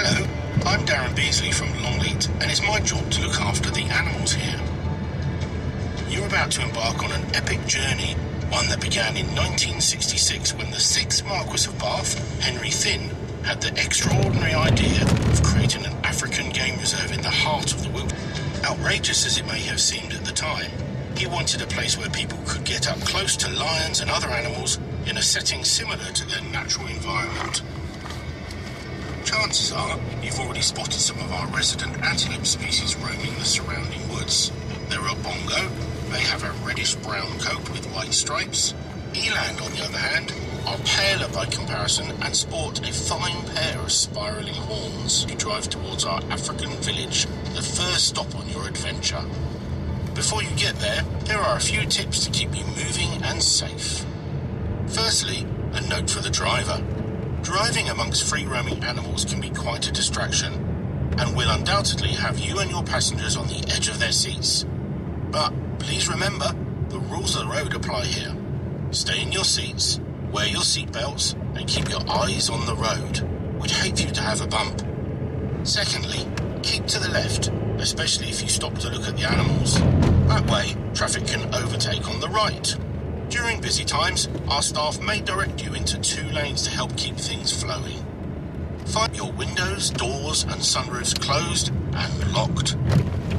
Hello, I'm Darren Beasley from Longleat, and it's my job to look after the animals here. You're about to embark on an epic journey, one that began in 1966 when the 6th Marquess of Bath, Henry Thynne, had the extraordinary idea of creating an African game reserve in the heart of the Wiltshire. Outrageous as it may have seemed at the time, he wanted a place where people could get up close to lions and other animals in a setting similar to their natural environment. Chances are you've already spotted some of our resident antelope species roaming the surrounding woods. There are bongo. They have a reddish-brown coat with white stripes. Eland, on the other hand, are paler by comparison and sport a fine pair of spiralling horns. You drive towards our African village, the first stop on your adventure. Before you get there are a few tips to keep you moving and safe. Firstly, a note for the driver. Driving amongst free-roaming animals can be quite a distraction and will undoubtedly have you and your passengers on the edge of their seats. But please remember, the rules of the road apply here. Stay in your seats, wear your seatbelts, and keep your eyes on the road. We'd hate for you to have a bump. Secondly, keep to the left, especially if you stop to look at the animals. That way, traffic can overtake on the right. During busy times, our staff may direct you into 2 lanes to help keep things flowing. Find your windows, doors, and sunroofs closed and locked.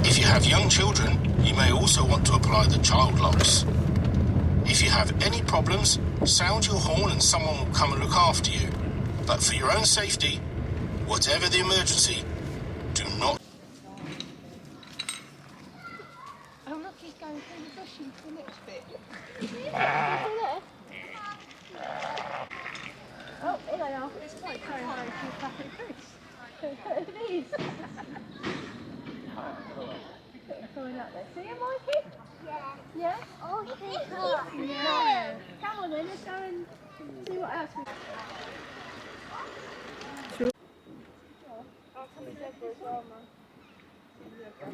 If you have young children, you may also want to apply the child locks. If you have any problems, sound your horn and someone will come and look after you. But for your own safety, whatever the emergency, do not... Oh look, he's going through the bush into the next bit. Oh, here they are. It's quite carrying on to Koala Creek. It is. Going up there. See you, Mikey? Yeah. Yeah? Oh, she's Yeah. Come on then, let's go and see what else we Sure. I'll come and zebra as well, man.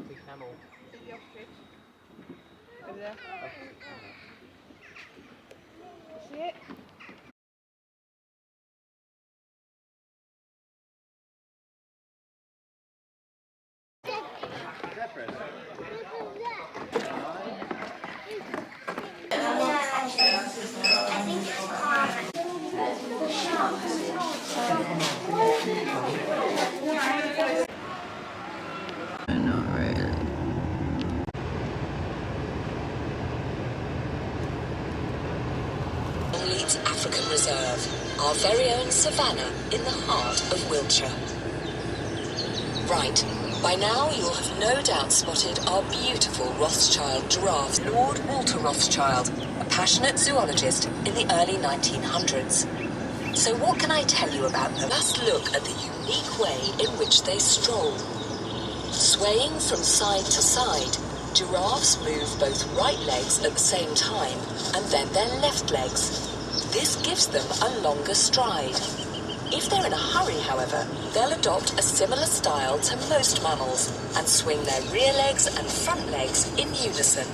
The camel. The ostrich. Over there. See it? Not really. Longleat African Reserve, our very own savannah in the heart of Wiltshire. Right, by now you'll have no doubt spotted our beautiful Rothschild giraffes. Lord Walter Rothschild, a passionate zoologist in the early 1900s. So what can I tell you about them? Let's look at the unique way in which they stroll. Swaying from side to side, giraffes move both right legs at the same time and then their left legs. This gives them a longer stride. If they're in a hurry, however, they'll adopt a similar style to most mammals and swing their rear legs and front legs in unison.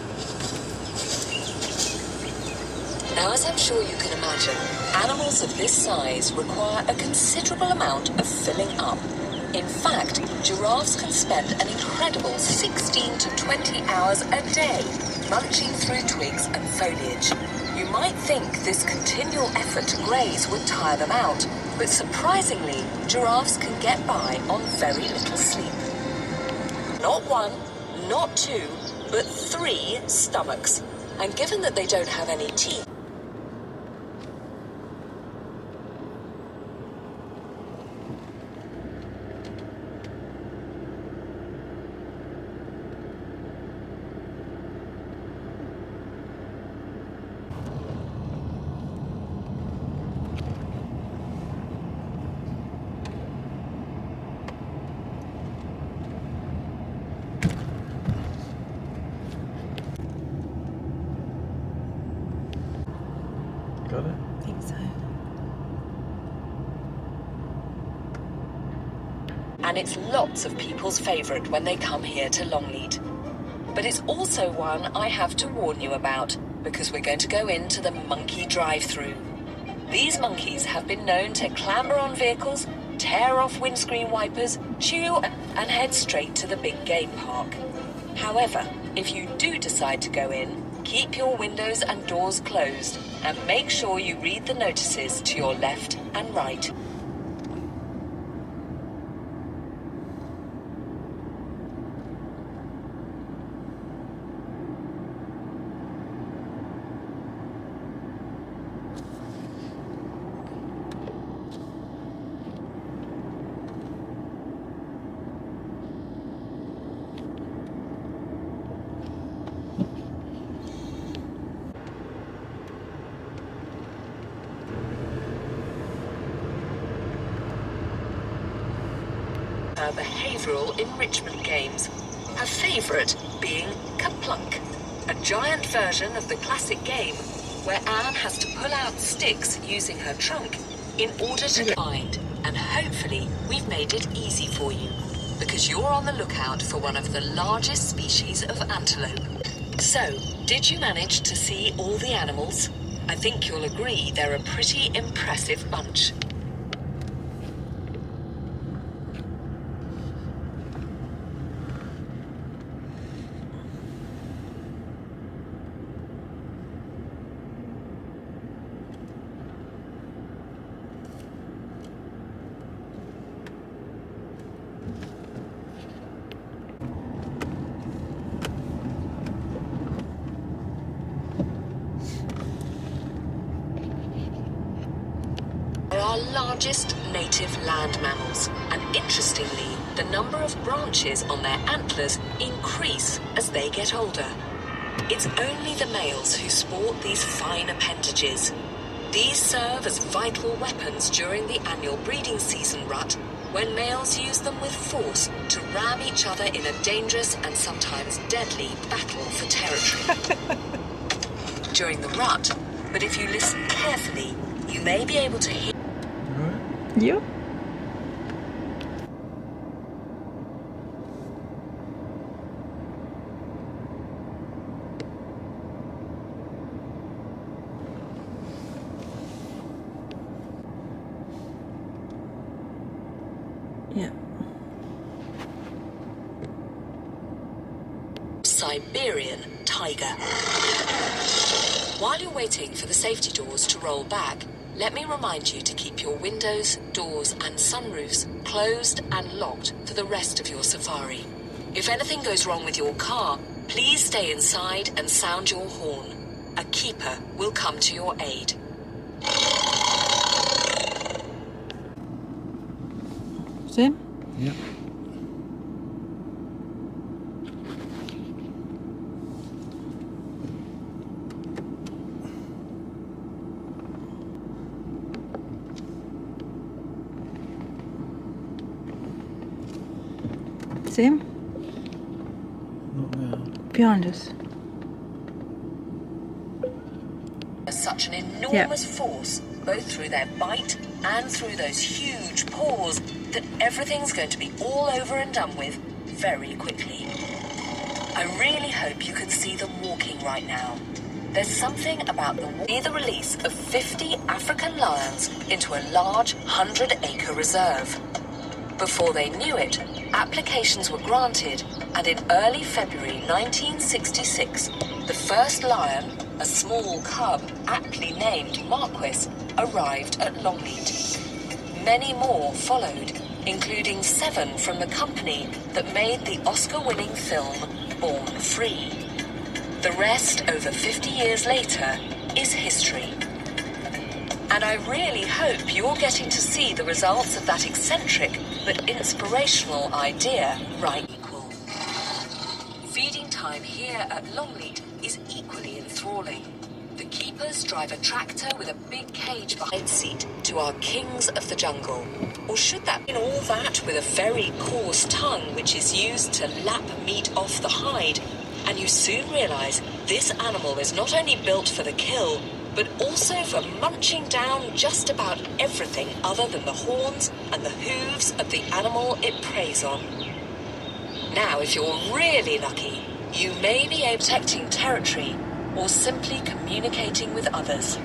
Now, as I'm sure you can imagine, animals of this size require a considerable amount of filling up. In fact, giraffes can spend an incredible 16 to 20 hours a day munching through twigs and foliage. You might think this continual effort to graze would tire them out, but surprisingly, giraffes can get by on very little sleep. Not 1, not 2, but 3 stomachs. And given that they don't have any teeth, Got it? I think so. and it's lots of people's favourite when they come here to Longleat. But it's also one I have to warn you about, because we're going to go into the monkey drive-through. These monkeys have been known to clamber on vehicles tear off windscreen wipers, chew, and head straight to the big game park. However, if you do decide to go in, keep your windows and doors closed and make sure you read the notices to your left and right. Behavioural enrichment games. Her favourite being Kaplunk, a giant version of the classic game where Anne has to pull out sticks using her trunk in order to find, and hopefully we've made it easy for you, because you're on the lookout for one of the largest species of antelope. So, did you manage to see all the animals? I think you'll agree they're a pretty impressive bunch. Largest native land mammals, and interestingly, the number of branches on their antlers increase as they get older. It's only the males who sport these fine appendages. These serve as vital weapons during the annual breeding season rut, when males use them with force to ram each other in a dangerous and sometimes deadly battle for territory. During the rut, but if you listen carefully, you may be able to hear. You? Yeah. Siberian tiger. While you're waiting for the safety doors to roll back, let me remind you to keep your windows, doors and sunroofs closed and locked for the rest of your safari. If anything goes wrong with your car, please stay inside and sound your horn. A keeper will come to your aid. Sim? Yeah. Sim? Not now. Behind us. Such an enormous force, both through their bite and through those huge paws, that everything's going to be all over and done with very quickly. I really hope you can see them walking right now. There's something about the release of 50 African lions into a large 100-acre reserve. Before they knew it, applications were granted, and in early February 1966, the first lion, a small cub aptly named Marquis, arrived at Longleat. Many more followed, including 7 from the company that made the Oscar-winning film Born Free. The rest, over 50 years later, is history. And I really hope you're getting to see the results of that eccentric but inspirational idea right equal. Feeding time here at Longleat is equally enthralling. The keepers drive a tractor with a big cage behind seat to our kings of the jungle. Or should that mean all that with a very coarse tongue which is used to lap meat off the hide? And you soon realise this animal is not only built for the kill, but also for munching down just about everything other than the horns and the hooves of the animal it preys on. Now, if you're really lucky, you may be protecting territory or simply communicating with others.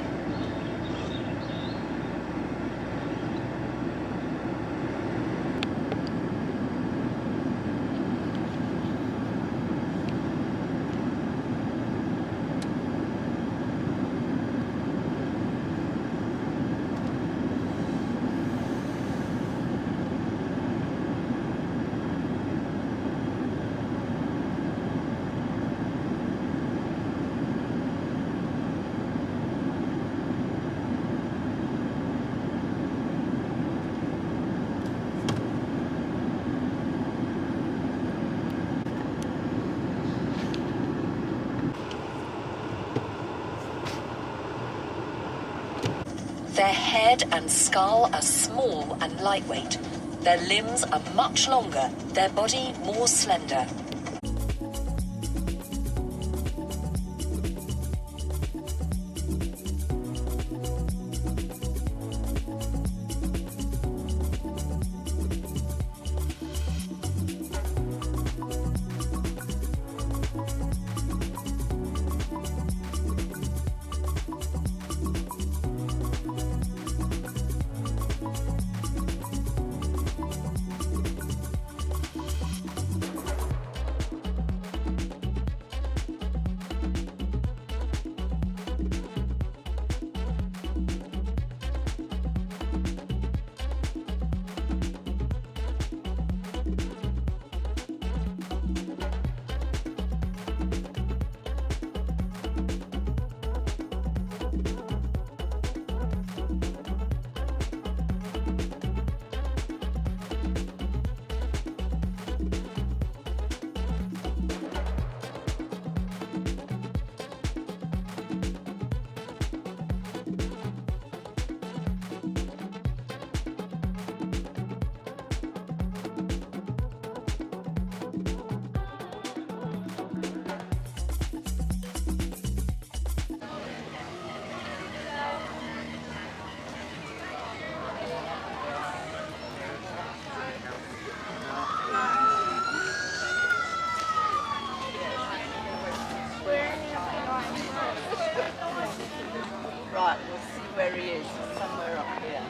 Their head and skull are small and lightweight. Their limbs are much longer, their body more slender. Right, we'll see where he is. Somewhere up here.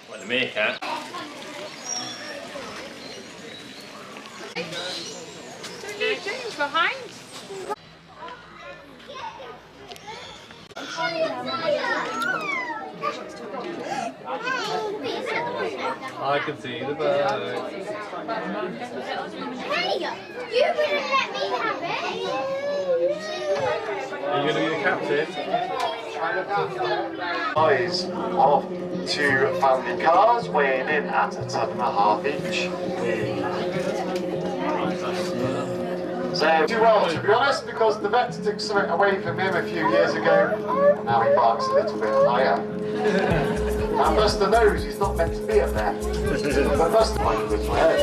Like the meerkat. James behind. I can see the bird. Hey, you wouldn't let me have it. Are you going to be the captain? Size of 2 family cars weighing in at a ton and a half each. So, too well to be honest, because the vet took something away from him a few years ago, and now he barks a little bit higher. Now Buster knows he's not meant to be up there, but Buster might have little head.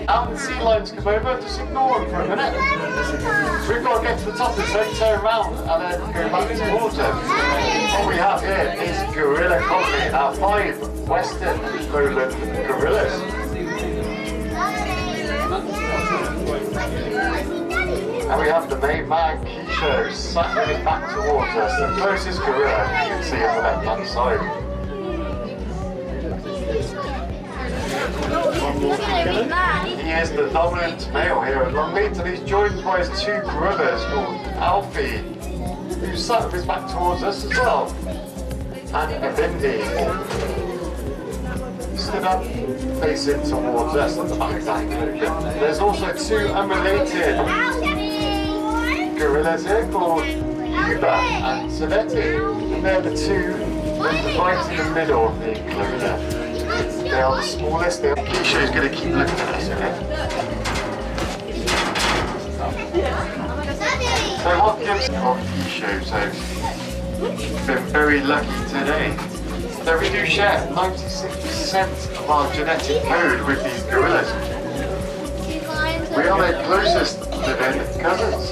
Out the sea lions come over, just ignore them for a minute. We've got to get to the top of the thing, turn around, and then go back towards them. What we have here is gorilla colony, our 5 western lowland gorillas. And we have the main man, Keisha, sat with his back towards us, the closest gorilla you can see on the left hand side. He is the dominant male here at Longleat, and he's joined by his 2 brothers called Alfie, who sat with his back towards us as well, and Bindi, stood up facing towards us at the back of that inclusion. There's also 2 unrelated gorillas here called Yuba and Saletti, and they're the 2 right in the middle of the enclosure. They are the smallest. Keisha is going to keep looking at us, okay? So what gives Keisha? So been very lucky today. So we do share 96% of our genetic code with these gorillas. We are their closest living cousins.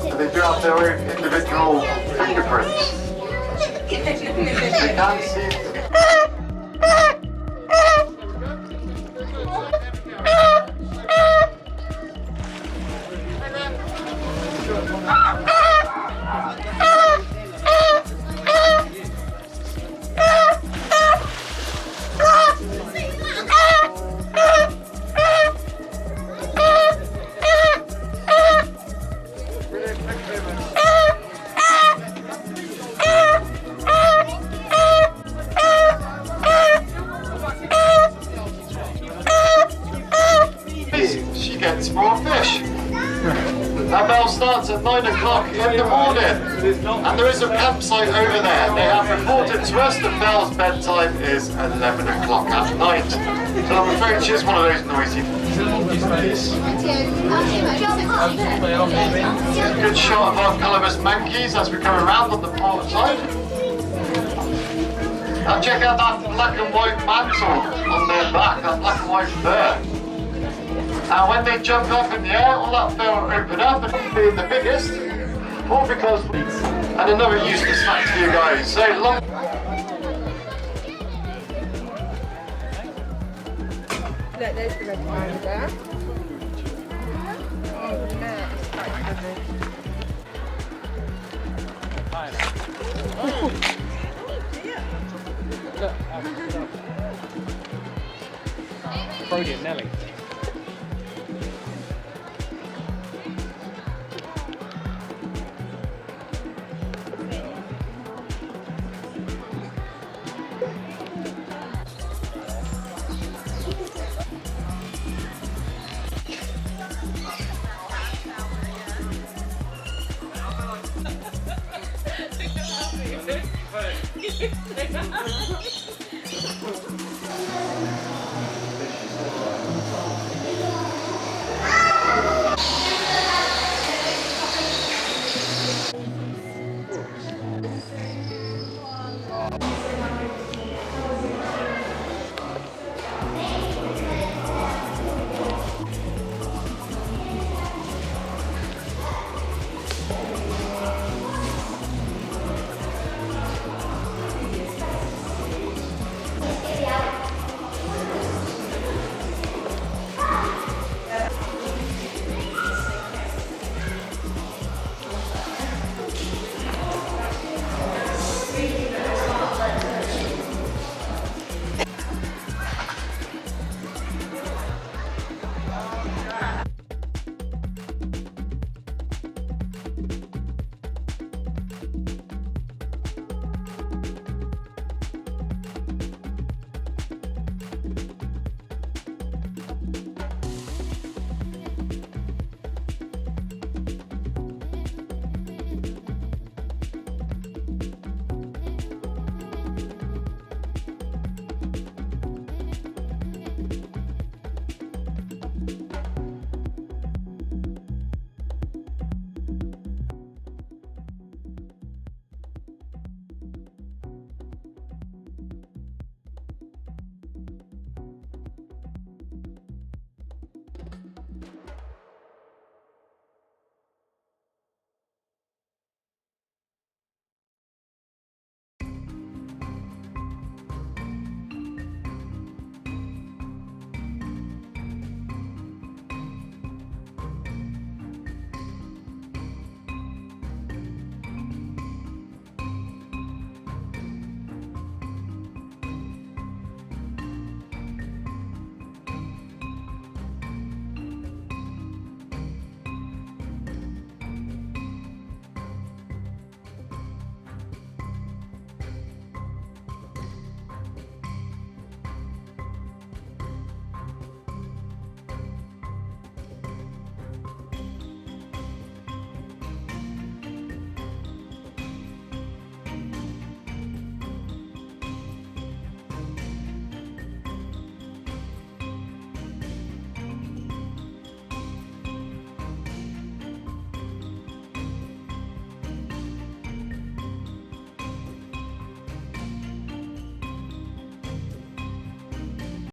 And they do have their own individual fingerprints. They can't see them. She gets more fish. That bell starts at 9 o'clock in the morning, and there is a campsite over there. They have reported to us that Belle's bedtime is 11 o'clock at night. So I'm afraid she's one of those noisy. Good shot of our colourless monkeys as we go around on the port side. Now check out that black and white mantle on their back, that black and white fur. And when they jump up in the air, all that fur will open up, and being the biggest, all because. And another useless fact for you guys. So long. Look, there's the Red Panda. Oh, no, it's quite heavy. Brody and Nelly.